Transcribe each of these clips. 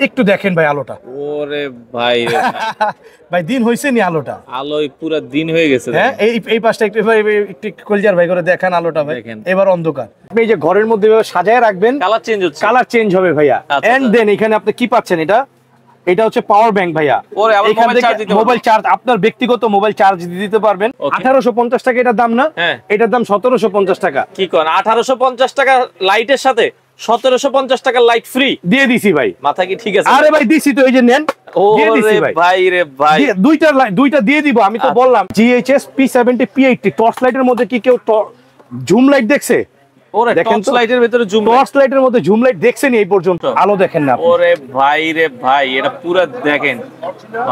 একটু দেখেন ভাই আলোটা। ওরে ভাই রে ভাই দিন হইছে নি আলোটা? আলোয় পুরো দিন হয়ে গেছে। হ্যাঁ এই পাশটা একটু ভাই একটু কলজার ভাই করে দেখান আলোটা ভাই। এবার অন্ধকার। আপনি এই যে ঘরের মধ্যে সাজায় রাখবেন, কালার চেঞ্জ হচ্ছে, কালার চেঞ্জ হবে ভাইয়া। এন্ড দেন এখানে আপনি কি পাচ্ছেন, এটা হচ্ছে পাওয়ার ব্যাংক ভাইয়া। মোবাইল চার্জ, আপনার ব্যক্তিগত মোবাইল চার্জ দিতে পারবেন। 1850 টাকা এটার দাম না? এটার দাম 1750 টাকা। কি কোন 1850 টাকা লাইটের সাথে 1750 টাকা লাইট ফ্রি দিয়ে দিছি ভাই। মাথা কি ঠিক আছে? আরে ভাই দিছি তো, এই যে নেন। ভাই রে ভাই দুইটা দিয়ে দিব। আমি তো বললাম GHS P70 P80 টর্চ লাইটের মধ্যে কি কেউ জুম লাইট দেখছে? ওরে টর্চ লাইটের ভিতরে জুম, টর্চ লাইটের মধ্যে জুম লাইট দেখছেন এই পর্যন্ত? আলো দেখেন না? ওরে ভাই রে ভাই, এটা পুরো দেখেন,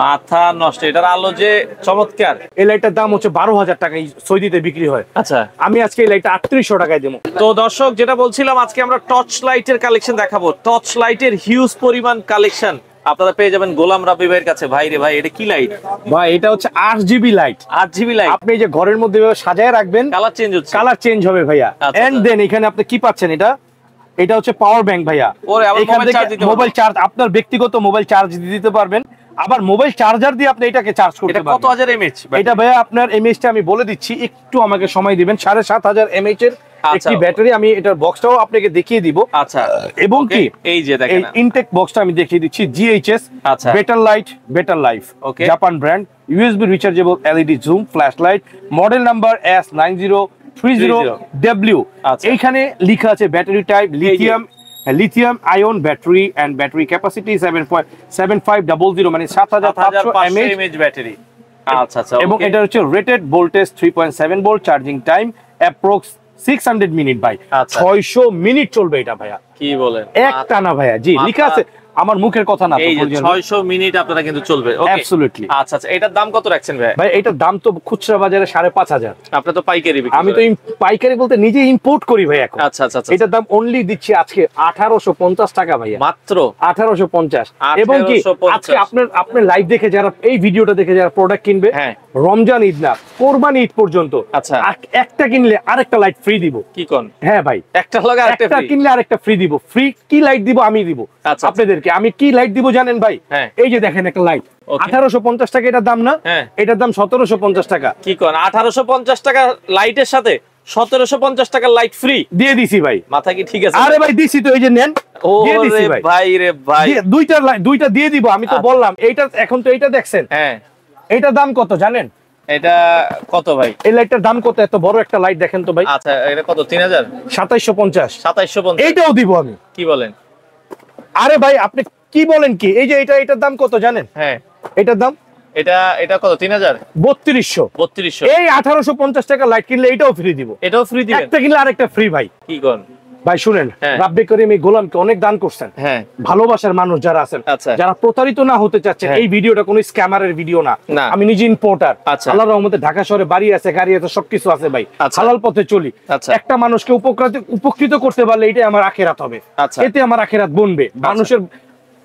মাথা নষ্ট। এটার আলো যে চমৎকার। এই লাইটটার দাম হচ্ছে 12,000 টাকা, সৌদিতে বিক্রি হয়। আচ্ছা, আমি আজকে এই লাইটটা 3800 টাকায় দেবো। তো দর্শক, যেটা বলছিলাম, আজকে আমরা টর্চ লাইটের কালেকশন দেখাবো। টর্চ লাইটের হিউজ পরিমাণ কালেকশন আপনারা পেয়ে যাবেন গোলাম রাব্বি ভাইয়ের কাছে। ভাই রে ভাই, এটা কি লাইট ভাই? এটা হচ্ছে 8GB লাইট। 8GB লাইট আপনি যে ঘরের মধ্যে সাজায় রাখবেন, কালার চেঞ্জ হচ্ছে, কালার চেঞ্জ হবে ভাইয়া। এন্ড দেন এখানে আপনি কি পাচ্ছেন, এটা হচ্ছে পাওয়ার ব্যাংক ভাইয়া। মোবাইল চার্জ, আপনার ব্যক্তিগত মোবাইল চার্জ দিতে পারবেন। আবার মোবাইল চার্জার দিয়ে আপনি এটাকে চার্জ করতে পারবেন। কত হাজার এমএএইচ এটা ভাইয়া? আপনার এমএএইচটা আমি বলে দিচ্ছি, একটু আমাকে সময় দিবেন। 7500 এমএএইচ এর একটি ব্যাটারি। আমি এটার বক্সটাও আপনাকে দেখিয়ে দিব। আচ্ছা, এবং কি এই যে দেখেন ইনটেক বক্সটা আমি দেখিয়ে দিচ্ছি। GHS better light, better life, Japan brand, USB rechargeable LED zoom flash light, model number S9030W। এইখানে লেখা আছে battery type lithium ion battery and battery capacity 7.7500, মানে 7500 mAh ব্যাটারি। আচ্ছা আচ্ছা, এবং এটা হচ্ছে rated voltage 3.7 volt, charging time approx 600 minute ভাই। 600 মিনিট চলবে এটা ভাইয়া। কি বলেন? একটানা ভাইয়া। জি, লেখা আছে, আমার মুখের কথা না। এই যে 600 মিনিট আপনারা কিন্তু চলবে। ওকে, অ্যাবসলিউটলি। আচ্ছা আচ্ছা, এটার দাম কত রাখছেন ভাই? ভাই এটার দাম তো খুচরা বাজারে 5500। আপনি তো পাইকারি বিক্রি করেন। আমি তো পাইকারি বলতে নিজে ইম্পোর্ট করি ভাই এখন। আচ্ছা আচ্ছা, এটার দাম অনলি দিচ্ছি আজকে 1850 টাকা ভাইয়া, মাত্র 1850। এবং কি আজকে আপনার লাইভ দেখে যারা, এই ভিডিওটা দেখে যারা প্রোডাক্ট কিনবে, রমজান ঈদ না কোরবানি ঈদ পর্যন্ত, আচ্ছা, একটা কিনলে আরেকটা লাইট ফ্রি দিব। কি কোন? হ্যাঁ ভাই, একটা লাগে আরেকটা ফ্রি, কিনলে আরেকটা ফ্রি দিব। ফ্রি কি লাইট দিব? আমি দিব আপনাদেরকে। আমি কি লাইট দিব জানেন ভাই? এই যে দেখেন একটা লাইট, 1850 টাকা এটার দাম না? এটার দাম 1750 টাকা। কি কোন? 1850 টাকা লাইটের সাথে 1750 টাকা লাইট ফ্রি দিয়ে দিছি ভাই। মাথা কি ঠিক আছে? আরে ভাই দিছি তো, এই যে নেন। ওরে ভাই রে ভাই, দুইটা দিয়ে দিব। আমি তো বললাম এইটা, এখন তো এইটা দেখছেন। এইটার দাম কত জানেন? এটা কত ভাই? এই লাইটটার দাম কত? এত বড় একটা লাইট দেখেন তো ভাই। আচ্ছা, এটা কত? 3000? 2750। 2750 এইটাও দিব আমি। কি বলেন? আরে ভাই আপনি কি বলেন কি? এই যে এটার দাম কত জানেন? এটার দাম এটা কত? 3000? 3200। এই 1850 টাকা লাইট কিনলে এটাও ফ্রি দিব। এটাও ফ্রি দিবেন? একটা কিনলে আরেকটা ফ্রি ভাই। কি কোন ভাই? শুনেন, রাব্বি করিম এই গোলামকে অনেক দান করছেন। ভালোবাসার মানুষ যারা আছেন, যারা প্রতারিত না হতে চাচ্ছেন, এই ভিডিওটা কোনো স্ক্যামারের ভিডিও না। আমি নিজে ইম্পোর্টার। আল্লাহর রহমতে ঢাকা শহরে বাড়ি আছে, গাড়ি আছে, সবকিছু আছে ভাই। হালাল পথে চলি। একটা মানুষকে উপকৃত করতে পারলে এটাই আমার আখিরাত হবে। এতে আমার আখিরাত বনবে। মানুষের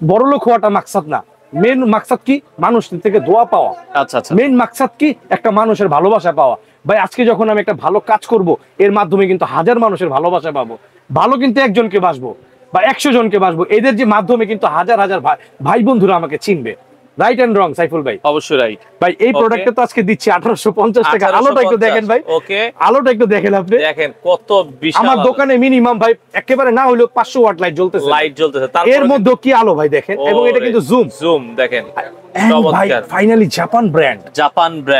বড়লোক হওয়াটা মাকসাদ না। মেন মাকসাদ কি? মানুষ থেকে দোয়া পাওয়া। মেন মাকসাদ কি? একটা মানুষের ভালোবাসা পাওয়া। ভাই আজকে যখন আমি একটা ভালো কাজ করব, এর মাধ্যমে কিন্তু হাজার মানুষের ভালোবাসা পাবো। ভালো কিন্তু একজনকে বাসবো বা 100 জনকে বাসবো। এদের যে মাধ্যমে কিন্তু হাজার হাজার ভাই বন্ধুরা আমাকে চিনবে। রাইট এন্ড রং সাইফুল ভাই? অবশ্যই রাইট ভাই। এই প্রোডাক্টটা তো আজকে দিচ্ছি 1850 টাকা। আলোটা একটু দেখেন ভাই। ওকে, আলোটা একটু দেখেন আপনি। দেখেন কত বিশাল। আমার দোকানে মিনিমাম ভাই একেবারে না হলেও 500 ওয়াট লাইট জ্বলতেছে। এর মধ্যে কি আলো ভাই দেখেন। এবং এটা কিন্তু জুম দেখেন। ফাইনালি জাপান ব্র্যান্ড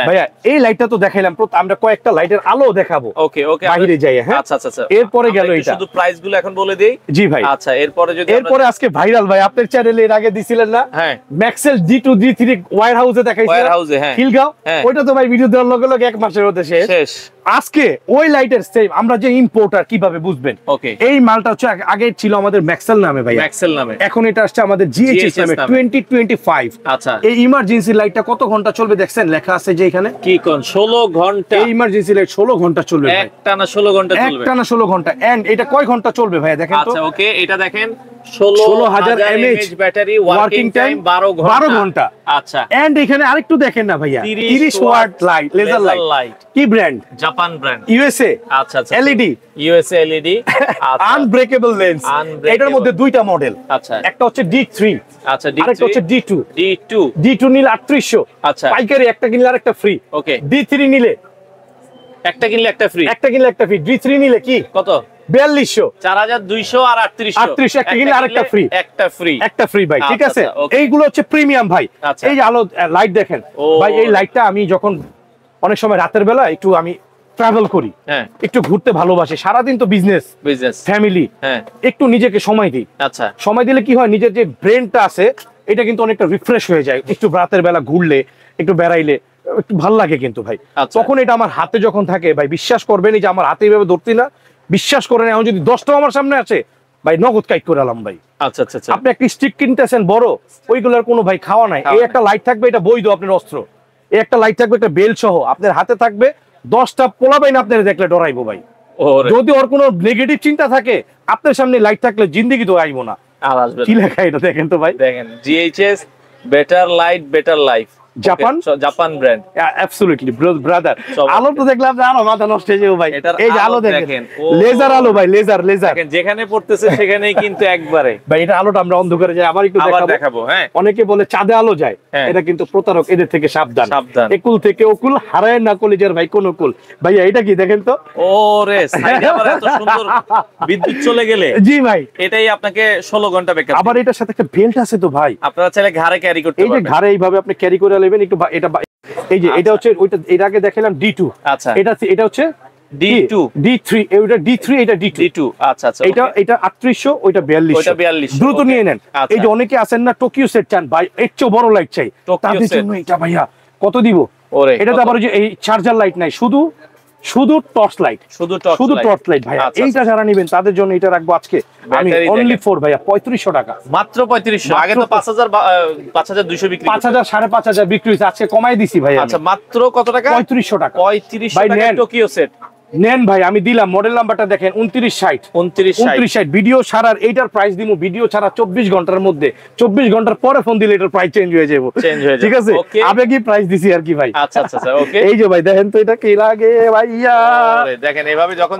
ভাইয়া। এই লাইটটা তো দেখাইলাম, আমরা কয়েকটা লাইটের আলো দেখাবো। ওকে বাইরে যাই। হ্যাঁ আচ্ছা আচ্ছা, এরপরে গেল এটা। শুধু প্রাইস গুলো এখন বলে দেই। জি ভাই। আচ্ছা, এরপরে আজকে ভাইরাল ভাই, আপনার চ্যানেলে এর আগে দিছিলেন না? ম্যাক্সেল D2 D3 ওয়্যার হাউসে দেখাইছিলেন। খিলগাঁও। ওইটা তো ভাই ভিডিও দেওয়ার লগে লগে 1 মাসের মধ্যে শেষ। আজকে ওই লাইটের সেম, আমরা যে ইম্পোর্টার কিভাবে বুঝবেন? এই মালটা হচ্ছে আগে ছিল আমাদের ম্যাক্সেল নামে ভাই, এখন এটা আসছে আমাদের GHS নামে 2025। আচ্ছা, এই ইমার্জেন্সি লাইটটা কত ঘন্টা চলবে দেখছেন? লেখা আছে যে এখানে। কি কোন? 16 ঘন্টা। এই ইমার্জেন্সি লাইট 16 ঘন্টা চলবে ভাই। একটানা 16 ঘন্টা চলবে। একটানা 16 ঘন্টা। এন্ড এটা কয় ঘন্টা চলবে ভাই দেখেন তো। আচ্ছা ওকে, এটা দেখেন 16000 mAh ব্যাটারি, ওয়ার্কিং টাইম 12 ঘন্টা। আচ্ছা, এন্ড এখানে আরেকটু দেখেন না ভাইয়া, 30 ওয়াট লাইট, লেজার লাইট। কি ব্র্যান্ড? Japan brand, USA. আচ্ছা আচ্ছা, LED, USA LED, unbreakable lens. এটার মধ্যে দুইটা মডেল, আচ্ছা, একটা হচ্ছে D3, আচ্ছা, আরেকটা হচ্ছে D2। D2 নিলে 3800, আচ্ছা, পাইকারি একটা কিনলে আরেকটা ফ্রি। ওকে, D3 নিলে একটা কিনলে একটা ফ্রি, একটা কিনলে একটা ফ্রি। D3 নিলে কি কত? 4200, 4200 আর 3800, একটা কিনলে আরেকটা ফ্রি, একটা ফ্রি ভাই। ঠিক আছে, আচ্ছা, okay। এইগুলো হচ্ছে প্রিমিয়াম ভাই। আচ্ছা। এই যে আলো লাইট দেখেন ভাই, এই লাইটটা আমি যখন অনেক সময় রাতের বেলা একটু আমি ট্রাভেল করি, হ্যাঁ, একটু ঘুরতে ভালোবাসি, সারাদিন তো বিজনেস ফ্যামিলি, হ্যাঁ, একটু নিজেকে সময় দিই। আচ্ছা, সময় দিলে কি হয়, নিজের যে ব্রেনটা আছে এটা কিন্তু অনেকটা রিফ্রেশ হয়ে যায়। একটু রাতের বেলা ঘুরলে, একটু বেড়াইলে একটু ভালো লাগে কিন্তু ভাই। আচ্ছা। তখন এটা আমার হাতে যখন থাকে ভাই, বিশ্বাস করবেন যে আমার হাতে এইভাবে ধরতি না, বিশ্বাস করেন এখন যদি 10টাও আমার সামনে আছে ভাই, নগদ কাইট করে আলাম ভাই। আচ্ছা আচ্ছা আচ্ছা, আপনি একটা স্টিক কিনতেছেন বড়, ওইগুলোর কোনো ভাই খাওয়া নাই। এই একটা লাইট থাকবে, এটা বৈধ আপনার অস্ত্র। এই একটা লাইট থাকবে, একটা বেল সহ আপনার হাতে থাকবে, 10টা পোলাবেন আপনার দেখলে ডরাইবো ভাই। যদি ওর কোনো নেগেটিভ চিন্তা থাকে, আপনার সামনে লাইট থাকলে জিন্দেগি তো আইবো না। আর আসবে কি লেখা এটা দেখেন তো ভাই, দেখেন GHS better light better life, Japan brand. Absolutely brother. আলো তো দেখলাম আরো মাথা নষ্ট হয়ে যাবে ভাই। এই যে আলো দেখেন, লেজার আলো ভাই, লেজার দেখেন, যেখানে পড়তেছে সেখানেই কিন্তু একবারে ভাই। এটা আলোটা আমরা অন্ধকারে যাই, আবার একটু দেখাবো। হ্যাঁ, অনেকে বলে চাঁদে আলো যায়, এটা কিন্তু প্রতারক, এদের থেকে সাবধান। একুল থেকে ওকুল, হারায় না কলিজার ভাই কোন কুল। ভাইয়া এটা কি দেখেন তো, ওরে সাইডে আবার এত সুন্দর বিদ্যুৎ চলে গেলে। জি ভাই, এটাই আপনাকে 16 ঘন্টা ব্যাকআপ। আবার এটার সাথে একটা বেল্ট আছে তো ভাই, আপনারা চাইলে ঘাড়ে ক্যারি করতে পারবেন। এই যে ঘাড়ে এইভাবে আপনি ক্যারি করে নেবেন একটু। এটা এই যে এটা হচ্ছে ওইটা, এর আগে দেখালাম D2, আচ্ছা, এটা হচ্ছে D3, এটা D3, এটা D2। আচ্ছা আচ্ছা, এটা 3800, ওইটা 4200। দ্রুত নিয়ে নেন। এই যে অনেকে আছেন না টোকিও সেট চান ভাই, এর চেয়ে বড় লাইট চাই, তাদের জন্য এটা ভাইয়া কত দিব? এটা তো আবার যে এই চার্জার লাইট নাই, শুধু টর্চ লাইট, শুধু টর্চ লাইট ভাইয়া। এইটা যারা নেবেন তাদের জন্য এটা রাখবো আজকে আমি অনলি ফর ভাইয়া 3500 টাকা, মাত্র 3500। আগে তো 5200 বিক্রি, 5000 5500 বিক্রি হইছে, আজকে কমাই দিছি ভাই। আচ্ছা, মাত্র কত টাকা? 3500 টাকা। 3500 টাকা টোকিও সেট নেন ভাই। আমি দিলাম, মডেল নাম্বারটা দেখেন 2960। ভিডিও ছাড়ার এইটার প্রাইস দিমু, ভিডিও ছাড়া 24 ঘন্টার মধ্যে, 24 ঘন্টার পরে ফোন দিলে এটার প্রাইস চেঞ্জ হয়ে যাবে। ঠিক আছে, আবেগী প্রাইস দিছি আর কি ভাই। আচ্ছা আচ্ছা আচ্ছা, ওকে। এই যে ভাই দেখেন তো, এটা কি লাগে ভাইয়া? দেখেন এইভাবে যখন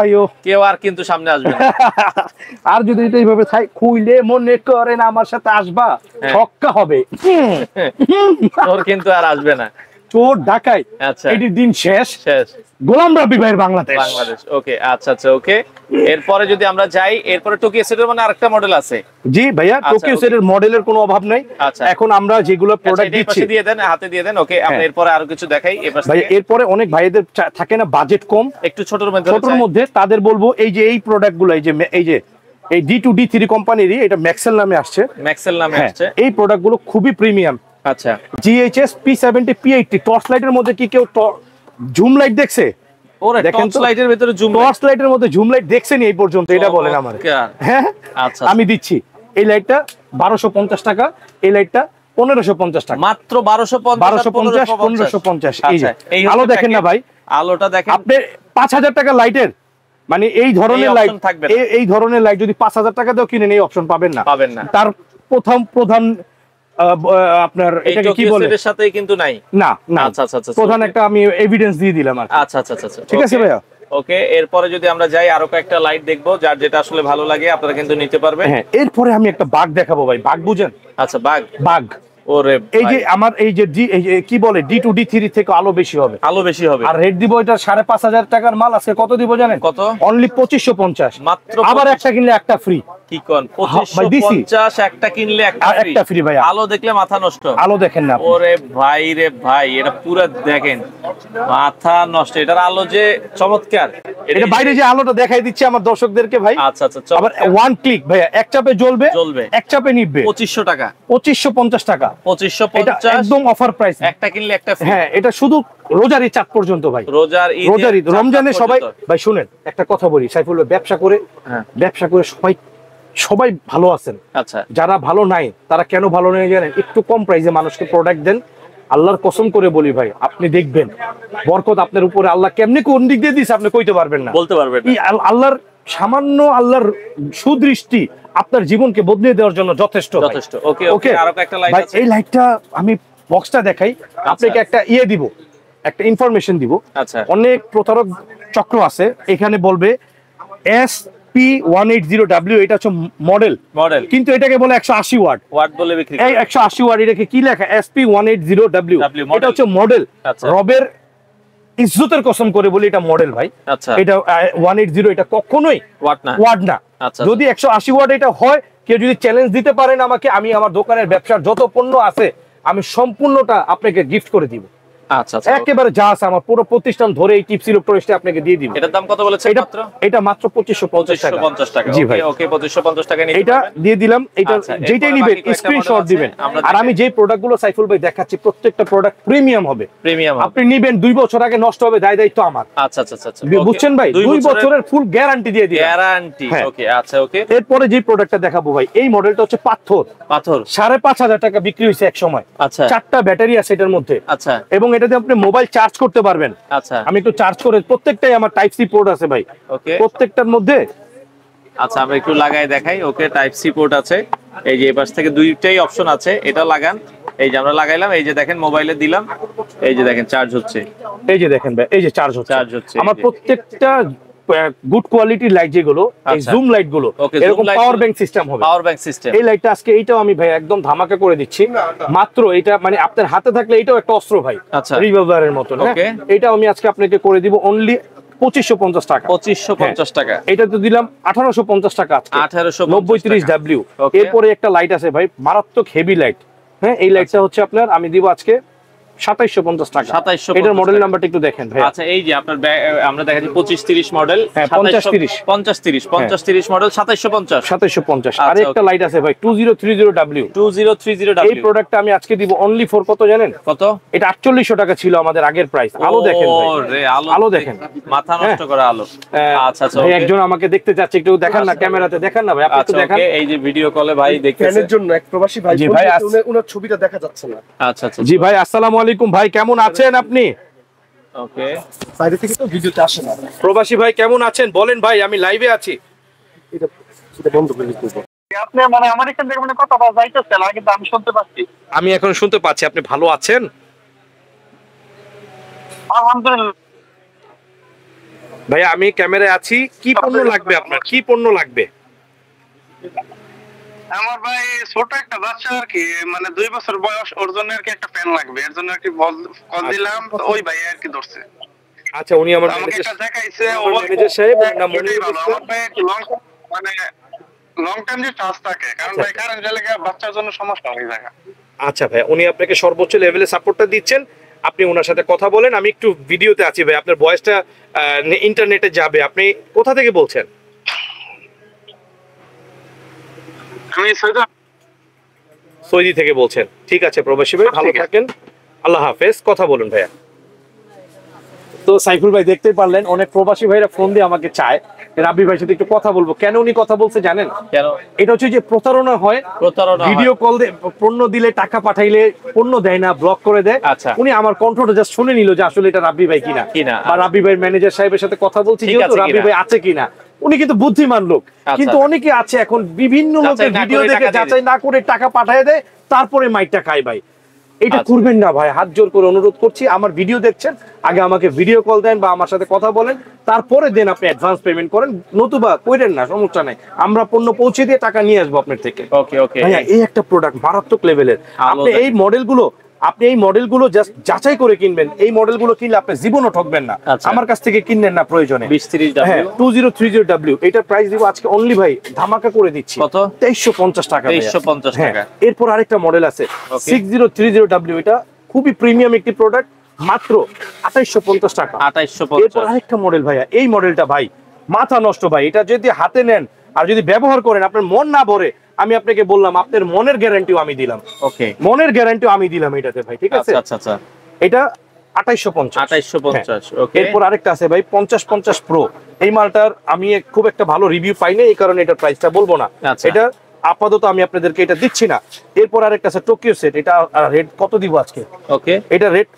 আইও কেউ আর কিন্তু সামনে আসবে না। আর যদি এটা এইভাবে খুইলে মনে করেন আমার সাথে আসবা, ছক্কা হবে, তোর কিন্তু আর আসবে না, চোর ঢাকায়। আচ্ছা, এটির দিন শেষ। গোলাম রাব্বি ভাইয়ের বাংলাদেশ। ওকে, আচ্ছা আচ্ছা, ওকে। এরপরে যদি আমরা যাই, এরপরে টোকিও সেটের মানে আরেকটা মডেল আছে। জি ভাইয়া, টোকিও সেটের মডেলের কোনো অভাব নাই। এখন আমরা যেগুলো প্রোডাক্ট দিচ্ছি, দিয়ে দেন, হাতে দিয়ে দেন। ওকে, আমরা এরপরে আরো কিছু দেখাই। ভাই এরপরে অনেক ভাইদের থাকে না বাজেট কম, একটু ছোটর মধ্যে, তাদের বলবো এই যে এই প্রোডাক্টগুলো, এই যে এই D2 D3 কোম্পানিরই, এটা ম্যাক্সেল নামে আসছে। এই প্রোডাক্টগুলো খুবই প্রিমিয়াম। আচ্ছা, GHS P70 P80 টর্চ লাইটের মধ্যে কি কেউ জুম লাইট দেখছে? ওরে, টর্চ লাইটের ভিতরে টর্চ লাইটের মধ্যে জুম লাইট দেখছেন এই পর্যন্ত? এটা বলেন আমারে। হ্যাঁ, আচ্ছা, আমি দিচ্ছি। এই লাইটটা 1250 টাকা, এই লাইটটা 1550 টাকা, মাত্র 1550। এই যে আলো দেখেন না ভাই, আলোটা দেখেন। আপনি 5000 টাকা লাইটের মানে এই ধরনের লাইট, এই ধরনের লাইট যদি 5000 টাকা দিয়েও কিনেন, এই অপশন পাবেন না। তার প্রধান আপনার এটাকে কি বলে, এর সাথে কিন্তু নাই না। আচ্ছা আচ্ছা আচ্ছা, প্রধান একটা আমি এভিডেন্স দিয়ে দিলাম আর। আচ্ছা আচ্ছা আচ্ছা, ঠিক আছে ভাইয়া। ওকে, এরপরে যদি আমরা যাই, আরো কয়েকটা লাইট দেখবো, যার যেটা আসলে ভালো লাগে আপনারা কিন্তু নিতে পারবেন। হ্যাঁ, এরপরে আমি একটা বাগ দেখাবো ভাই। বাগ বুঝেন? আচ্ছা, বাগ। ওরে এই যে আমার এই যে কি বলে D2 D3 থেকে আলো বেশি হবে, আর রেট দিব এটা 5500 টাকার মাল আজকে কত দিব জানেন? কত? অনলি 2550 মাত্র। আবার একটা কিনলে একটা ফ্রি। কি কোন? 2550, একটা কিনলে একটা ফ্রি ভাই। আলো দেখলে মাথা নষ্ট। আলো দেখেন না? ওরে ভাই রে ভাই, এটা পুরো দেখেন, মাথা নষ্ট। এটার আলো যে চমৎকার, এটা বাইরে যে আলোটা দেখাই দিচ্ছে আমার দর্শকদেরকে ভাই। আচ্ছা আচ্ছা, আবার ওয়ান ক্লিক ভাইয়া, এক চাপে জ্বলবে, এক চাপে নিভবে। 2500 টাকা, 2550 টাকা, 2550 একদম অফার প্রাইস। একটা কিনলে একটা ফ্রি। হ্যাঁ, এটা শুধু রোজার ঈদ পর্যন্ত ভাই। রোজার ঈদ, রমজানে সবাই ভাই শুনেন একটা কথা বলি, সাইফুল ভাই ব্যবসা করে সবাই ভালো আছেন। আচ্ছা, যারা ভালো নাই তারা কেন ভালো নেই জানেন? একটু কম প্রাইসে মানুষকে প্রোডাক্ট দেন। আল্লাহর কসম করে বলি ভাই, আপনি দেখবেন বরকত আপনার উপরে আল্লাহ কেমনি কোন দিক দিয়ে দিয়েছে আপনি কইতে পারবেন না, বলতে পারবেন না। আল্লাহর সামান্য আল্লাহর সুদৃষ্টি আপনার জীবনকে বদলে দেওয়ার জন্য যথেষ্ট। ওকে, আরো একটা লাইট আছে। এই লাইটটা আমি বক্সটা দেখাই আপনাকে, একটা দিব একটা ইনফরমেশন দিব। আচ্ছা, অনেক প্রতারক চক্র আছে, এখানে বলবে SP180W, এটা হচ্ছে মডেল, কিন্তু এটাকে বলে 180 ওয়াট বলে বিক্রি এই 180 ওয়াট, এটাকে কি লেখা SP180W, এটা হচ্ছে মডেল। রবের ইজ্জতের কসম করে বলি এটা মডেল ভাই। আচ্ছা, এটা 180, এটা কখনোই ওয়াট না। যদি 180 ওয়াট এটা হয়, কেউ যদি চ্যালেঞ্জ দিতে পারেন আমাকে, আমি আমার দোকানের ব্যবসার যত পণ্য আছে আমি সম্পূর্ণটা আপনাকে গিফট করে দিব। আচ্ছা, একেবারে যা আছে আমার পুরো প্রতিষ্ঠান ধরে এই টিপস ইলেকট্রনিক্সটা আপনাকে দিয়ে দিব। এটার দাম কত বলেছেন? এটা মাত্র 2550 টাকা। জি ভাই, ওকে, 2550 টাকা নিয়ে এটা দিয়ে দিলাম। এটা যেটাই নেবেন স্ক্রিনশট দিবেন। আর আমি যে প্রোডাক্টগুলো সাইফুল ভাই দেখাচ্ছি প্রত্যেকটা প্রোডাক্ট প্রিমিয়াম হবে। আপনি নিবেন 2 বছর আগে নষ্ট হবে, দায়িত্ব আমার। আচ্ছা, বুঝছেন ভাই, 2 বছরের ফুল গ্যারান্টি দিয়ে দিই। গ্যারান্টি, ওকে। আচ্ছা, ওকে। এরপরে যে প্রোডাক্টটা দেখাবো ভাই, এই মডেলটা হচ্ছে পাথর 5500 টাকা বিক্রি হইছে এক সময়। আচ্ছা, 4টা ব্যাটারি আছে এটার মধ্যে। আচ্ছা, এবং এটাতে আপনি মোবাইল চার্জ করতে পারবেন। আচ্ছা, আমি একটু চার্জ করে, প্রত্যেকটাই আমার টাইপ সি পোর্ট আছে ভাই, ওকে, প্রত্যেকটার মধ্যে। আচ্ছা, আমরা একটু লাগাই দেখাই। ওকে, টাইপ সি পোর্ট আছে, এই যে এই পাশ থেকে দুইটাই অপশন আছে, এটা লাগান। এই যে আমরা লাগাইলাম, এই যে দেখেন মোবাইলে দিলাম, এই যে দেখেন চার্জ হচ্ছে, এই যে দেখেন ভাই, এই যে চার্জ হচ্ছে। আমার প্রত্যেকটা গুড কোয়ালিটির লাইট যেগুলো, এই জুম লাইট গুলো এরকম পাওয়ার ব্যাংক সিস্টেম হবে। এই লাইটটা আজকে এইটাও আমি ভাই একদম ধামাকা করে দিচ্ছি মাত্র। এটা মানে আপনার হাতে থাকলে এটাও একটা অস্ত্র ভাই, রিভলভারের মতো। এটাও আমি আজকে আপনাকে করে দিব অনলি 2550 টাকা। 2550 টাকা। এটা তো দিলাম 1850 টাকা আজকে, 1890 এরপরে একটা লাইট আছে ভাই, মারাত্মক হেভি লাইট। হ্যাঁ, এই লাইটটা হচ্ছে আপনার আমি দিব আজকে 2750 টাকা। এটার মডেল নাম্বারটা একটু দেখেন ভাই। আচ্ছা, এই যে আপনার আমরা দেখাচ্ছি 2530 মডেল, 5030 মডেল 2750। আর একটা লাইট আছে ভাই 2030W। এই প্রোডাক্টটা আমি আজকে দিব অনলি ফর কত জানেন? কত? এটা 4800 টাকা ছিল আমাদের আগের প্রাইস। আলো দেখেন ভাই, আলো দেখেন, মাথা নষ্ট করা আলো। আচ্ছা, ভাই একজন আমাকে দেখতে চাচ্ছে, একটু দেখান না, ক্যামেরাতে দেখান না ভাই, আপনি একটু দেখান। এই যে ভিডিও কলে ভাই দেখতেছেন, ফ্যানের জন্য এক প্রবাসী ভাই, জি ভাই, ওনার ছবিটা দেখা যাচ্ছে না। আচ্ছা, জি ভাই, আসসালামু আলাইকুম ভাই, কেমন আছেন আপনি? ওকে, বাইরে থেকে তো ভিডিওতে আসে না। প্রবাসী ভাই কেমন আছেন বলেন ভাই, আমি লাইভে আছি। এটা বন্ধ করে দিতে। আপনি মানে আমার এখান থেকে মানে কথা বলা যাইতেছে না, কিন্তু আমি শুনতে পাচ্ছি। আমি এখন শুনতে পাচ্ছি। আপনি ভালো আছেন? আলহামদুলিল্লাহ ভাই, আমি ক্যামেরায় আছি। কি পণ্য লাগবে আপনার? কি পণ্য লাগবে? আমার ভাই ছোট একটা বাচ্চা আর কি, মানে 2 বছর বয়স, ওর জন্য আর কি একটা ফ্যান লাগবে। এর জন্য আর কি কল দিলাম, তো ওই ভাই আর কি ধরছে। আচ্ছা, উনি আমার আমাকে একটা দেখাইছে, ও ম্যানেজার সাহেব না মনির ভাই? আমার ভাই লং মানে লং টাইম যে চার্জ থাকে, কারণ ভাই কারেন্ট গেলে বাচ্চার জন্য সমস্যা হয়ে যায়। আচ্ছা ভাই, উনি আপনাকে সর্বোচ্চ লেভেলে সাপোর্টটা দিচ্ছেন, আপনি ওনার সাথে কথা বলেন। আমি একটু ভিডিওতে আছি ভাই, আপনার ভয়েসটা ইন্টারনেটে যাবে। আপনি কোথা থেকে বলছেন? আমি সৌদি থেকে বলছেন। ঠিক আছে প্রবাসী ভাই, ভালো থাকেন, আল্লাহ হাফেজ। কথা বলুন ভাইয়া। তো সাইফুল ভাই দেখতেই পারলেন, অনেক প্রবাসী ভাইরা ফোন দিয়ে আমাকে চায় রাব্বি ভাইয়ের সাথে একটু কথা বলবো। কেন উনি কথা বলছে জানেন? কেন? এটা হচ্ছে যে প্রতারণা হয়, ভিডিও কল দিয়ে পণ্য দিলে, টাকা পাঠাইলে পণ্য দেয় না, ব্লক করে দেয়। আচ্ছা, উনি আমার কন্ট্রোলটা জাস্ট শুনে নিল যে আসলে এটা রাব্বি ভাই কিনা, বা রাব্বি ভাইয়ের ম্যানেজার সাহেবের সাথে কথা বলছি যেহেতু রাব্বি ভাই আছে কিনা। উনি কিন্তু বুদ্ধিমান লোক, কিন্তু অনেকে আছে এখন বিভিন্ন লোকের ভিডিও দেখে যাচাই না করে টাকা পাঠিয়ে দেয়, তারপরে মাইকটা খায় ভাই। এটা করবেন না ভাই, হাত জোর করে অনুরোধ করছি। আমার ভিডিও দেখছেন, আগে আমাকে ভিডিও কল দেন বা আমার সাথে কথা বলেন, তারপরে দেন আপনি অ্যাডভান্স পেমেন্ট করেন, নতুবা কইরেন না, সমস্যা নাই, আমরা পণ্য পৌঁছে দিয়ে টাকা নিয়ে আসবো আপনার থেকে। ওকে, ওকে ভাইয়া, এই একটা প্রোডাক্ট মারাত্মক লেভেলের। আপনি এই মডেলগুলো জাস্ট যাচাই করে কিনবেন। এই মডেলগুলো কিনলে আপনি জীবনও ঠকবেন না। আমার কাছ থেকে কিনলেন না প্রয়োজনে। 2030W এটার প্রাইস দিব আজকে অনলি ভাই ধামাকা করে দিচ্ছি। কত? 2350 টাকা। 2350 টাকা। এরপর আরেকটা মডেল আছে 6030W, এটা খুবই প্রিমিয়াম একটি প্রোডাক্ট, মাত্র 2850 টাকা। 2850। এরপর আরেকটা মডেল ভাইয়া, এই মডেলটা ভাই মাথা নষ্ট ভাই। এটা যদি হাতে নেন আর যদি ব্যবহার করেন, আপনার মন না ভরে, আমি আপনাকে বললাম আপনার মনের গ্যারান্টিও আমি দিলাম। ওকে, মনের গ্যারান্টিও আমি দিলাম এটাতে ভাই, ঠিক আছে? আচ্ছা আচ্ছা, এটা 2850। ওকে, এরপর আরেকটা আছে ভাই 5050 প্রো। এই মালটার আমি খুব একটা ভালো রিভিউ পাই না, এই কারণে এটার প্রাইসটা বলবো না। এটা আপাতত আমি আপনাদেরকে এটা দিচ্ছি না। এরপর আরেকটা আছে টোকিও সেট। এটা রেট কত দিব আজকে? ওকে, এটা রেট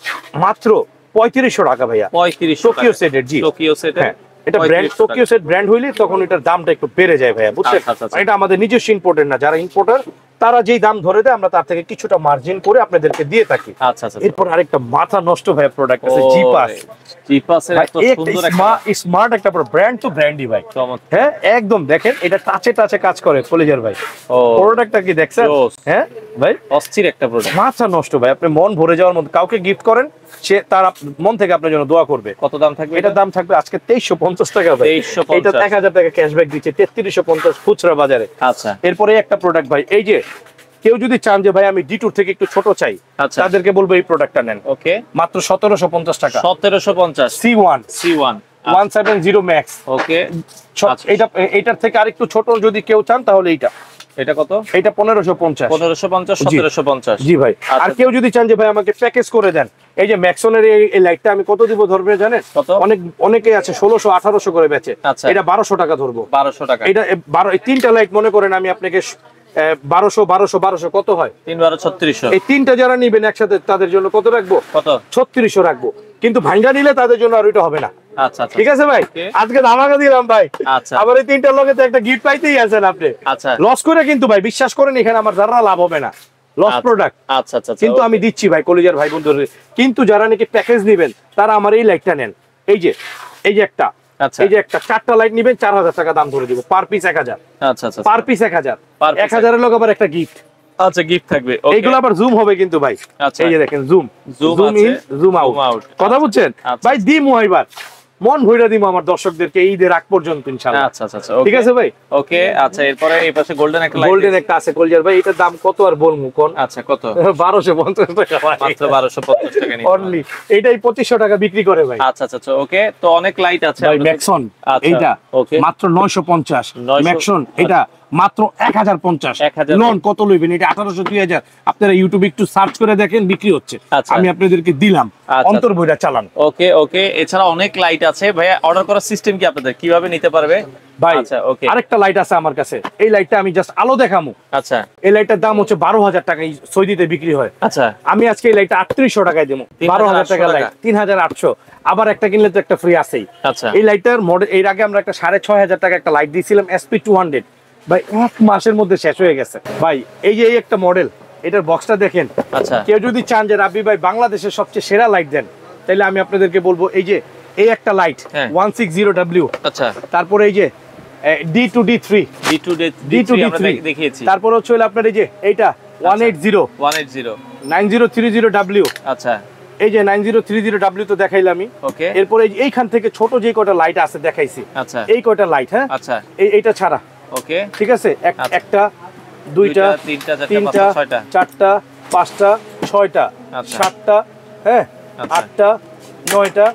মাত্র 3500 টাকা ভাইয়া। 3500 টোকিও সেটের। জি, টোকিও সেট। হ্যাঁ, এটা ব্র্যান্ড টোকিও সেট ব্র্যান্ড হইলে তখন এটার দামটা একটু বেড়ে যায় ভাইয়া, বুঝছেন? এটা আমাদের নিজস্ব ইম্পোর্টার না, যারা ইম্পোর্টার তারা যেই দাম ধরে দেয় আমরা তার থেকে কিছুটা মার্জিন করে আপনাদেরকে দিয়ে থাকি। আচ্ছা আচ্ছা। এরপর আরেকটা মাথা নষ্ট ভাই প্রোডাক্ট আছে, জিপাস। জিপাসের এত সুন্দর একটা স্মার্ট একটা ব্র্যান্ড তো ব্র্যান্ডই ভাই। হ্যাঁ একদম দেখেন এটা টাচে টাচে কাজ করে কলিজার ভাই। প্রোডাক্টটা কি দেখছেন? হ্যাঁ ভাই অস্থির একটা প্রোডাক্ট, মাথা নষ্ট ভাই। আপনি মন ভরে যাওয়ার মতো, কাউকে গিফট করেন সে তার মন থেকে আপনার জন্য দোয়া করবে। কত দাম থাকবে? এটার দাম থাকবে আজকে 2350 টাকা ভাই। এটা 1000 টাকা ক্যাশব্যাক দিচ্ছে, 3350 খুচরা বাজারে। আচ্ছা এরপরে একটা প্রোডাক্ট ভাই, এই যে কেউ যদি চান যে ভাই আমি ডিটুর থেকে একটু ছোট চাই, তাদেরকে বলবো এই প্রোডাক্টটা নেন। ওকে মাত্র 1750 টাকা। 1750 C1 170 ম্যাক্স। ওকে এটা এটার থেকে আরেকটু ছোট যদি কেউ চান তাহলে এইটা। এটা কত? এটা 1550 1750। জি ভাই। আর কেউ যদি চান যে ভাই আমাকে প্যাকেজ করে দেন, এই যে ম্যাক্সনের এই লাইটটা আমি কত দিব ধরবে জানেন? অনেকে আছে 1600 1800 করে বেচে, এটা 1200 টাকা ধরবো। 1200 টাকা। এটা 12 এই তিনটা লাইট মনে করেন আমি আপনাকে 1200 কত হয়? 3 12 3600। এই তিনটা যারা নিবেন একসাথে তাদের জন্য কত রাখবো? কত? 3600 রাখবো। কিন্তু ভাঙ্গা নিলে তাদের জন্য আর ওইটা হবে না। আচ্ছা আচ্ছা ঠিক আছে ভাই, আজকে ধামাকা দিলাম ভাই। আচ্ছা আবার এই তিনটার লগে তো একটা গিফট পাইতেই আছেন আপনি। আচ্ছা লস করে কিন্তু ভাই বিশ্বাস করেন এখানে আমার যারা লাভ হবে না, লস প্রোডাক্ট। আচ্ছা আচ্ছা কিন্তু আমি দিচ্ছি ভাই কলিজার ভাই বন্ধুদের। কিন্তু যারা নাকি প্যাকেজ নেবেন তারা আমার এই লাইটটা নেন। এই যে একটা, এই যে একটা 4টা লাইট নিবেন 4000 টাকা দাম ধরে দিব, পার পিস 1000। আচ্ছা আচ্ছা পার পিস 1000। 1000 এর লগে আবার একটা গিফট। আচ্ছা গিফট থাকবে। এইগুলো আবার জুম হবে কিন্তু ভাই। এই যে দেখেন জুম ইন জুম আউট, কথা বুঝছেন ভাই? দিমু এবার মন ভইরা দিমু আমার দর্শকদেরকে ঈদের আগ পর্যন্ত ইনশাআল্লাহ। আচ্ছা আচ্ছা ঠিক আছে ভাই। ওকে আচ্ছা এরপরে এই পাশে গোল্ডেন একটা লাইট, গোল্ডেন একটা আছে কলিজার ভাই। এটার দাম কত আর বলমু কোন? আচ্ছা কত? 1250 টাকা মাত্র 1250 টাকা নিয়ে অনলি। এটাই 2500 টাকা বিক্রি করে ভাই। আচ্ছা আচ্ছা ওকে। তো অনেক লাইট আছে ভাই। ম্যাক্সন এইটা মাত্র 950, ম্যাক্সন এটা মাত্র 1050। নন কত লইবেন? এটা 1800 2000। আপনারা ইউটিউবে একটু সার্চ করে দেখেন বিক্রি হচ্ছে। আমি আপনাদেরকে দিলাম, অন্তর বইটা চালান। ওকে ওকে। এছাড়া অনেক লাইট আছে ভাই। অর্ডার করার সিস্টেম কি আপনাদের কিভাবে নিতে পারবে ভাই? আচ্ছা ওকে। আরেকটা লাইট আছে আমার কাছে, এই লাইটটা আমি জাস্ট আলো দেখামু। আচ্ছা এই লাইটটার দাম হচ্ছে 12000 টাকা, সৌদিতে বিক্রি হয়। আচ্ছা আমি আজকে এই লাইটটা 3800 টাকায় দেবো। 12000 টাকা লাইট 3800। আবার একটা কিনলে তো একটা ফ্রি আছেই। আচ্ছা এই লাইটটার মডেল এর আগে আমরা একটা 6500 টাকা একটা লাইট দিয়েছিলাম SP200 ভাই, 1 মাসের মধ্যে শেষ হয়ে গেছে ভাই। এই যে এই একটা মডেল, এটার বক্সটা দেখেন। আচ্ছা কেউ যদি চান যে রাব্বি ভাই বাংলাদেশের সবচেয়ে সেরা লাইট দেন, তাহলে আমি আপনাদেরকে বলবো এই যে এই একটা লাইট 160W। আচ্ছা তারপরে এই যে D2D3 আমরা দেখিয়েছি। তারপর হচ্ছে আপনার এই যে এইটা 180 9030W। আচ্ছা এই যে 9030W তো দেখাইলামই। ওকে এরপর এইখান থেকে ছোট যে কয়টা লাইট আছে দেখাইছি। আচ্ছা এই কয়টা লাইট। হ্যাঁ আচ্ছা এইটা ছাড়া। ওকে ঠিক আছে। একটা দুইটা তিনটা চারটা পাঁচটা ছয়টা সাতটা হ্যাঁ 8টা 9টা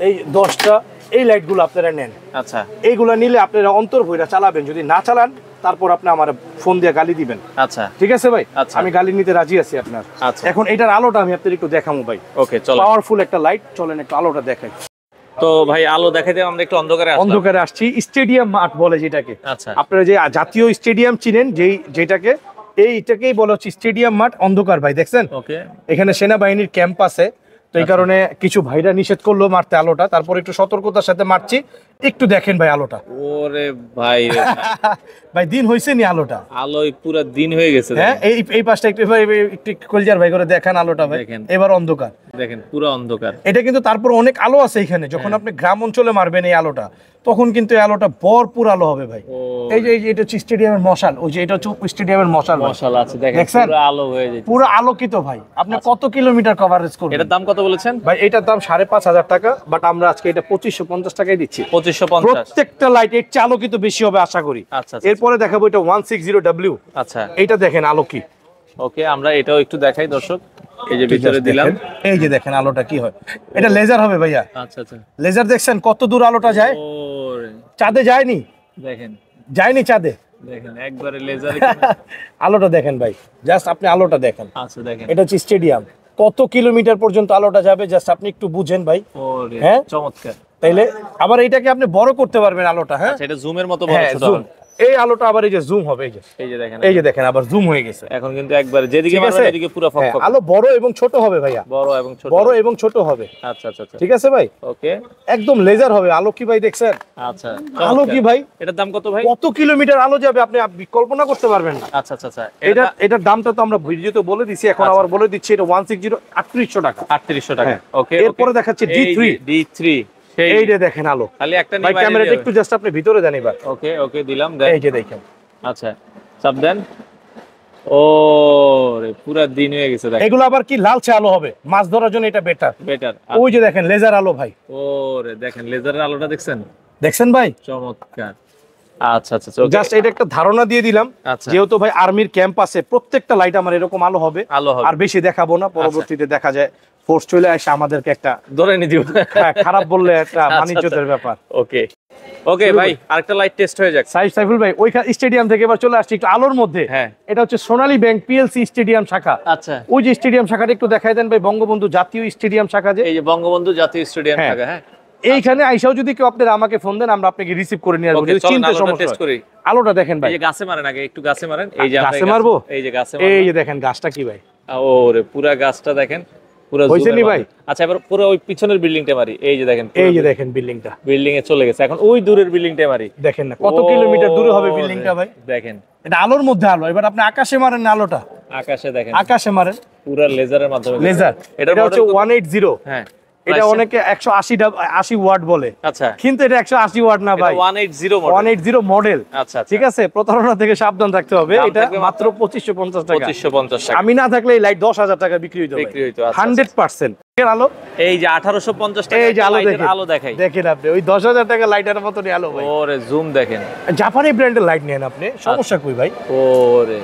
এই 10টা এই লাইটগুলো আপনারা নেন। আচ্ছা এইগুলা নিলে আপনারা অন্তর ভইরা চালাবেন, যদি না চালান তারপর আপনি আমার ফোন দিয়ে গালি দিবেন। আচ্ছা ঠিক আছে ভাই, আমি গালি নিতে রাজি আছি আপনার। আচ্ছা এখন এটার আলোটা আমি আপনাদের একটু দেখাবো ভাই। ওকে চলো, পাওয়ারফুল একটা লাইট, চলেন একটু আলোটা দেখাই। তো ভাই আলো দেখাই দেব, আমরা একটু অন্ধকারে আসছি। স্টেডিয়াম মাঠ বলে যেটাকে। আচ্ছা আপনারা যে জাতীয় স্টেডিয়াম চিনেন যেটাকে, এইটাকেই বলা হচ্ছে স্টেডিয়াম মাঠ। অন্ধকার ভাই দেখছেন? ওকে এখানে সেনাবাহিনীর ক্যাম্প আছে, তো এই কারণে কিছু ভাইরা নিষেধ করলো মারতে আলোটা, তারপর একটু সতর্কতার সাথে মারছি। একটু দেখেন ভাই আলোটা। ওরে ভাই ভাই দিন হইছে নি আলোটা? আলোয় পুরো দিন হয়ে গেছে। হ্যাঁ এই পাশটা একটু কলজার ভাই করে দেখান আলোটা ভাই। এবার অন্ধকার দেখেন, পুরো অন্ধকার। এটা কিন্তু তারপর অনেক আলো আছে এখানে। যখন আপনি গ্রাম অঞ্চলে মারবেন এই আলোটা, তখন কিন্তু এই আলোটা ভরপুর আলো হবে ভাই। এই যে এটা হচ্ছে স্টেডিয়ামের মশাল, ওই যে এটা হচ্ছে স্টেডিয়ামের মশাল আছে দেখেন, পুরো আলো হয়ে যায়, পুরো আলোকিত ভাই। আপনি কত কিলোমিটার কভারেজ করবেন? এটার দাম কত বলেছেন ভাই? এটার দাম 5500 টাকা, বাট আমরা আজকে এটা 2550 টাকায় দিচ্ছি। 2550। প্রত্যেকটা লাইট এর চেয়ে আলোকিত বেশি হবে আশা করি। আচ্ছা এরপরে দেখাবো এটা 160W। আচ্ছা এটা দেখেন আলো কি। ওকে আমরা এটাও একটু দেখাই দর্শক। এই যে ভিতরে দিলাম, এই যে দেখেন আলোটা কি হয়। এটা লেজার হবে ভাইয়া। আচ্ছা আচ্ছা লেজার দেখছেন কত দূর আলোটা যায়? চাঁদে যায়নি, দেখেন যায়নি চাঁদে, দেখেন একবারে লেজারে আলোটা দেখেন ভাই। জাস্ট আপনি আলোটা দেখেন। আচ্ছা দেখেন এটা হচ্ছে স্টেডিয়াম, কত কিলোমিটার পর্যন্ত আলোটা যাবে জাস্ট আপনি একটু বুঝেন ভাই। হ্যাঁ চমৎকার। তাইলে আবার এটাকে আপনি বড় করতে পারবেন আলোটা। হ্যাঁ এটা জুমের মতো বড় ছোট। এই আলোটা আবার এই যে জুম হবে, এই যে দেখেন আবার জুম হয়ে গেছে। এখন কিন্তু একবার যেদিকে মারবেন এদিকে পুরো ফকফক। আলো বড় এবং ছোট হবে ভাইয়া, বড় এবং ছোট হবে। আচ্ছা আচ্ছা আচ্ছা, ঠিক আছে ভাই, ওকে, একদম লেজার হবে। আলো কি ভাই দেখছেন? আচ্ছা, আলো কি ভাই, এটার দাম কত ভাই? কত কিলোমিটার আলো যাবে আপনি কল্পনা করতে পারবেন না। আচ্ছা আচ্ছা আচ্ছা, এটার দামটা তো আমরা ভিডিওতে বলে দিছি, এখন আবার বলে দিচ্ছি, এটা 160 3800 টাকা। 3800 টাকা, ওকে। এরপরে দেখাচ্ছি D3 এই যে দেখেন আলো, খালি একটা ভাই ক্যামেরাটা একটু জাস্ট আপনি ভিতরে দেন এবার। ওকে ওকে, দিলাম, এই যে দেখেন। আচ্ছা, চাপ দেন। ও রে, পুরো দিন হয়ে গেছে। দেখেন এগুলো আবার কি লালচে আলো হবে, মাছ ধরার জন্য এটা বেটার। ওই যে দেখেন লেজার আলো ভাই, ও রে, দেখেন লেজারের আলোটা দেখছেন ভাই, চমৎকার। আচ্ছা আচ্ছা, জাস্ট এটা একটা ধারণা দিয়ে দিলাম, যেহেতু ভাই আর্মির ক্যাম্প আছে, প্রত্যেকটা লাইট আমার এরকম আলো হবে। আর বেশি দেখাবো না, পরবর্তীতে দেখা যায় ফোর্স চলে আসে আমাদেরকে একটা ধরে নি দিব, খারাপ বললে একটা মানিজ্যতের ব্যাপার। ওকে ওকে ভাই, আরেকটা লাইট টেস্ট হয়ে যাক। সাইফুল ভাই, ওই স্টেডিয়াম থেকে এবার চলে আসছি একটু আলোর মধ্যে। এটা হচ্ছে সোনালী ব্যাংক পিএলসি স্টেডিয়াম শাখা। আচ্ছা, ওই যে স্টেডিয়াম শাখাটা একটু দেখাই দেন ভাই, বঙ্গবন্ধু জাতীয় স্টেডিয়াম শাখা। যে এই যে বঙ্গবন্ধু জাতীয় স্টেডিয়াম শাখা, হ্যাঁ, এইখানে আইসাও যদি কেউ আপনারা আমাকে ফোন দেন, আমরা আপনাকে রিসিভ করে নিয়ে আসবো। চিন্তা সমস্যা করি, আলোটা দেখেন ভাই, এই যে গাছে মারেন, আগে একটু গাছে মারেন। এই যে গাছে মারবো, এই যে গাছে, এই যে দেখেন গাছটা কি ভাই, ওরে পুরা গাছটা দেখেন, পুরো হইছেনি ভাই। আচ্ছা, এবার পুরো ওই পিছনের বিল্ডিংটা মারি। এই যে দেখেন, এই যে দেখেন বিল্ডিংটা, বিল্ডিং এ চলে গেছে। এখন ওই দূরের বিল্ডিংটা মারি, দেখেন না কত কিলোমিটার দূরে হবে বিল্ডিংটা ভাই। দেখেন এটা আলোর মধ্যে আলো। এবার আপনি আকাশে মারেন না আলোটা, আকাশে দেখেন, আকাশে মারেন পুরো লেজারের মাধ্যমে। লেজার, এটা হচ্ছে 180। হ্যাঁ, এটা অনেকে 180 ওয়াট বলে। আচ্ছা, কিন্তু এটা 180 ওয়াট না ভাই, 180 মডেল। আচ্ছা, ঠিক আছে, প্রতারণা থেকে সাবধান থাকতে হবে। এটা মাত্র 2550 টাকা। 2550 টাকা। আমি না থাকলে এই লাইট 10000 টাকা বিক্রি হইতো 100%। এর আলো এই যে 1850 টাকা, এই যে আলো দেখেন, আলো দেখাই দেখেন আপনি ওই 10000 টাকা লাইটের মতনই আলো ভাই। ওরে জুম দেখেন, জাপানি ব্র্যান্ডের লাইট নেন আপনি, সমস্যা কই ভাই? ওরে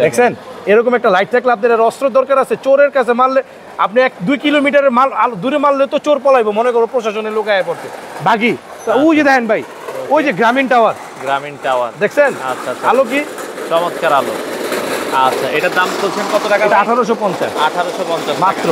দেখছেন, এরকম একটা লাইট থাকলে আপনাদের অস্ত্র দরকার আছে। চোরের কাছে মারলে আপনি 1-2 কিলোমিটারের মাল দূরে মারলে তো চোর পলাইবো, মনে করো প্রশাসনের লোক আয়া পড়ছে বাকি। ওই যে দেখেন ভাই, ওই যে গ্রামীণ টাওয়ার দেখছেন, আলো কি চমৎকার আলো। আচ্ছা, এটার দাম বলছেন কত টাকা? 1850 1850 মাত্র।